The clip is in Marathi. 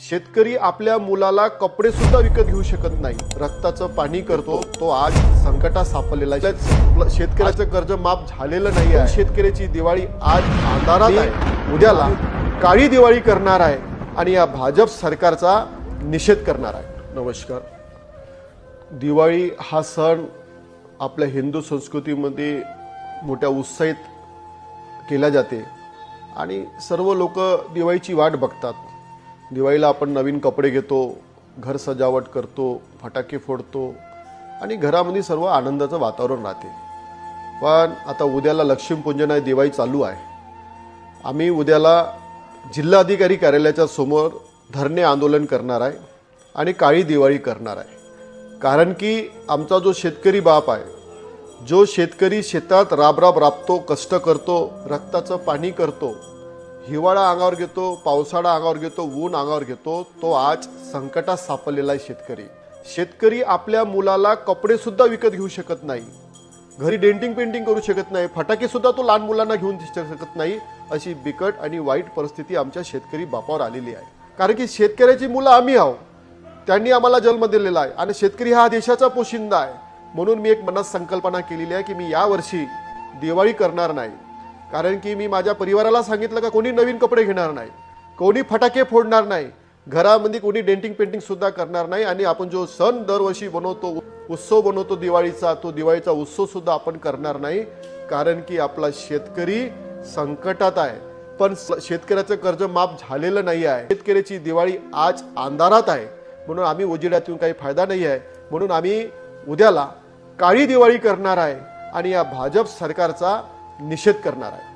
शेतकरी आपल्या मुलाला कपडे सुद्धा विकत घेऊ शकत नाही, रक्ताचं पाणी करतो, तो आज संकटात सापडलेला आहे। शेतकऱ्याचं कर्ज माफ झालेलं नाही आहे। शेतकऱ्याची दिवाळी आज अंधारात आहे, उद्याला काळी दिवाळी करणार आहे आणि या भाजप सरकारचा निषेध करणार आहे। नमस्कार। दिवाळी हा सण आपल्या हिंदू संस्कृतीमध्ये मोठ्या उत्साहित केला जाते आणि सर्व लोक दिवाळीची वाट बघतात। दिवाळीला आपण नवीन कपडे घेतो, घर सजावट करतो, फटाके फोडतो आणि घरामध्ये सर्व आनंदाचं वातावरण राहते। पण आता उद्याला लक्ष्मीपूजन आहे, दिवाळी चालू आहे। आम्ही उद्याला जिल्हाधिकारी कार्यालयाच्या समोर धरणे आंदोलन करणार आहे आणि काळी दिवाळी करणार आहे। कारण की आमचा जो शेतकरी बाप आहे, जो शेतकरी शेतात राबराब राबतो, कष्ट करतो, रक्ताचं पाणी करतो, हिवाळा अंगावर घेतो, पावसाळा अंगावर घेतो, ऊन अंगावर घेतो, तो आज संकटात सापडलेला आहे। शेतकरी आपल्या मुलाला कपडे सुद्धा विकत घेऊ शकत नाही, घरी डेंटिंग पेंटिंग करू शकत नाही, फटाके सुद्धा तो लहान मुलांना घेऊन शकत नाही। अशी बिकट आणि वाईट परिस्थिती आमच्या शेतकरी बापावर आलेली आहे। कारण की शेतकऱ्याची मुलं आम्ही आहोत, त्यांनी आम्हाला जन्म दिलेला आहे आणि शेतकरी हा देशाचा पोशिंदा आहे। म्हणून मी एक मनात संकल्पना केलेली आहे की मी यावर्षी दिवाळी करणार नाही। कारण की मी माझ्या परिवाराला सांगितलं का कोणी नवीन कपडे घेणार नाही, कोणी फटाके फोडणार नाही, घरामध्ये कोणी डेंटिंग पेंटिंग सुद्धा करणार नाही आणि आपण जो सण दरवर्षी बनवतो, उत्सव बनवतो दिवाळीचा, तो दिवाळीचा उत्सव सुद्धा आपण करणार नाही। कारण की आपला शेतकरी संकटात आहे, पण शेतकऱ्याचं कर्ज माफ झालेलं नाही आहे। शेतकऱ्याची दिवाळी आज अंधारात आहे, म्हणून आम्ही उजेडात येऊन काही फायदा नाही आहे। म्हणून आम्ही उद्याला काळी दिवाळी करणार आहे आणि या भाजप सरकारचा निषेध करणार आहे।